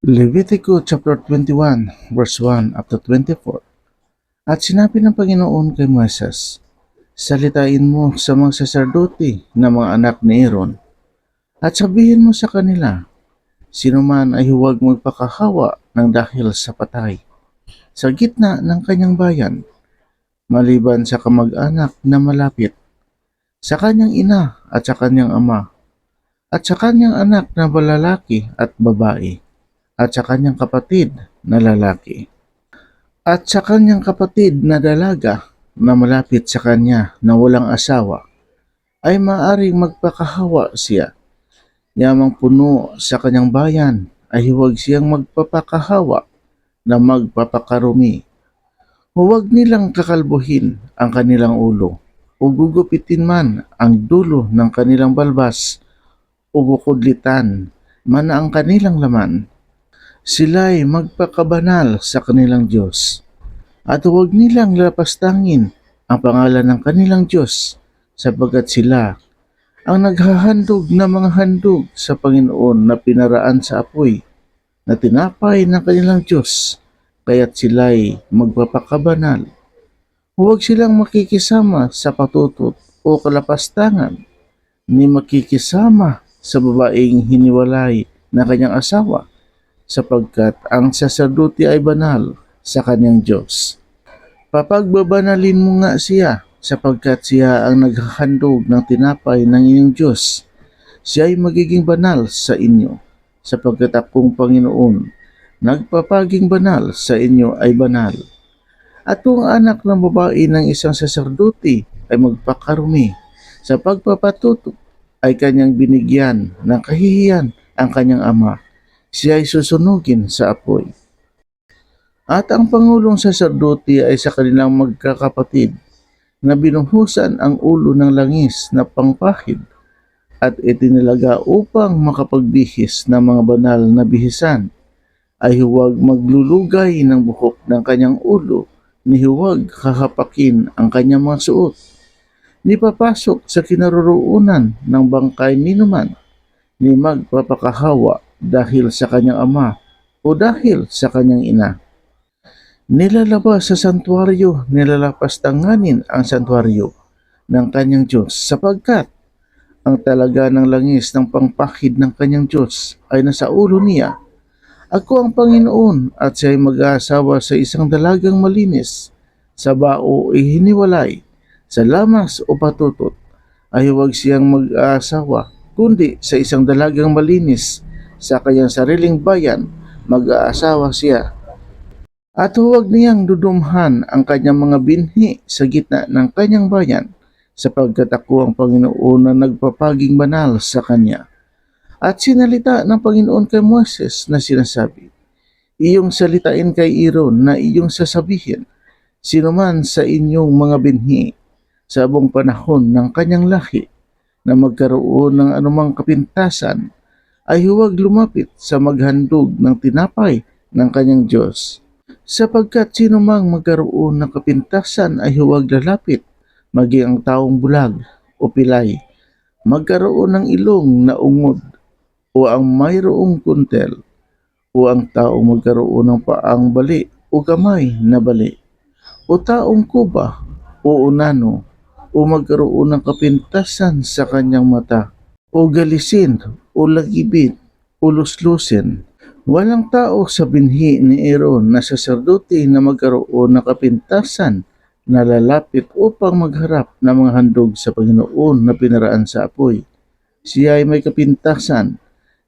Levitico chapter 21 verse 1 up to 24. At sinabi ng Panginoon kay Moises, salitain mo sa mga saserdote na mga anak ni Aaron, at sabihin mo sa kanila, sino man ay huwag magpakahawa ng dahil sa patay sa gitna ng kanyang bayan, maliban sa kamag-anak na malapit, sa kanyang ina at sa kanyang ama, at sa kanyang anak na balalaki at babae, at sa kanyang kapatid na lalaki, at sa kanyang kapatid na dalaga na malapit sa kanya na walang asawa, ay maaring magpakahawa siya. Yamang puno sa kanyang bayan ay huwag siyang magpapakahawa na magpapakarumi. Huwag nilang kakalbuhin ang kanilang ulo, o gugupitin man ang dulo ng kanilang balbas, o bukudlitan man ang kanilang laman. Sila'y magpakabanal sa kanilang Diyos, at huwag nilang lapastangin ang pangalan ng kanilang Diyos, sapagkat sila ang naghahandog ng mga handog sa Panginoon na pinaraan sa apoy, na tinapay ng kanilang Diyos, kaya't sila'y magpapakabanal. Huwag silang makikisama sa patutot o kalapastangan, ni makikisama sa babaeng hiniwalay na kanyang asawa, sapagkat ang saserdote ay banal sa kanyang Diyos. Papagbabanalin mo nga siya, sapagkat siya ang naghahandog ng tinapay ng inyong Diyos. Siya ay magiging banal sa inyo, sapagkat akong Panginoon, nagpapaging banal sa inyo ay banal. At kung anak ng babae ng isang saserdote ay magpakarumi sa pagpapatuto, ay kanyang binigyan ng kahihiyan ang kanyang ama, siya ay susunugin sa apoy. At ang pangulong saserdote ay sa kanilang magkakapatid na binuhusan ang ulo ng langis na pangpahid at itinilaga upang makapagbihis ng mga banal na bihisan, ay huwag maglulugay ng buhok ng kanyang ulo, ni huwag hahapakin ang kanyang mga suot, ni papasok sa kinaroroonan ng bangkay ninuman, ni magpapakahawa dahil sa kanyang ama o dahil sa kanyang ina. Nilalabas sa santuaryo, nilalapastanganin ang santuaryo ng kanyang Diyos, sapagkat ang talaga ng langis ng pangpahid ng kanyang Diyos ay nasa ulo niya. Ako ang Panginoon, at siya ay mag-aasawa sa isang dalagang malinis, sa bao ay hiniwalay, sa lamas o patutot ay huwag siyang mag-aasawa, kundi sa isang dalagang malinis, sa kanyang sariling bayan mag-aasawa siya. At huwag niyang dudumhan ang kanyang mga binhi sa gitna ng kanyang bayan, sapagkat ako ang Panginoon na nagpapaging banal sa kanya. At sinalita ng Panginoon kay Moises na sinasabi, iyong salitain kay Aaron na iyong sasabihin, sino man sa inyong mga binhi sa buong panahon ng kanyang lahi na magkaroon ng anumang kapintasan, ay huwag lumapit sa maghandog ng tinapay ng kanyang Diyos. Sapagkat sino mang magkaroon ng kapintasan ay huwag lalapit, maging ang taong bulag o pilay, magkaroon ng ilong na ungod, o ang mayroong kuntel, o ang taong magkaroon ng paang bali o kamay na bali, o taong kuba o unano, o magkaroon ng kapintasan sa kanyang mata, o galisin o lagibit o luslusin. Walang tao sa binhi ni Aaron na saserdote na magkaroon ng kapintasan na lalapit upang magharap ng mga handog sa Panginoon na pinaraan sa apoy. Siya ay may kapintasan.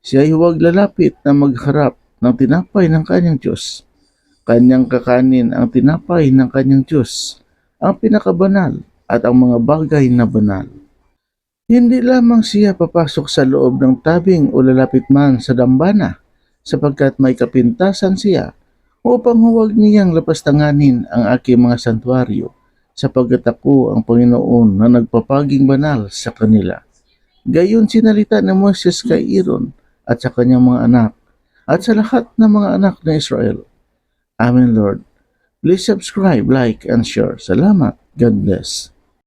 Siya ay huwag lalapit na magharap ng tinapay ng kanyang Diyos. Kanyang kakanin ang tinapay ng kanyang Diyos, ang pinakabanal at ang mga bagay na banal. Hindi lamang siya papasok sa loob ng tabing o lalapit man sa dambana, sapagkat may kapintasan siya, upang huwag niyang lapastanganin ang aking mga santuaryo, sapagkat ako ang Panginoon na nagpapaging banal sa kanila. Gayon sinalita ni Moses kay Aaron at sa kanyang mga anak, at sa lahat ng mga anak ng Israel. Amen, Lord. Please subscribe, like, and share. Salamat. God bless.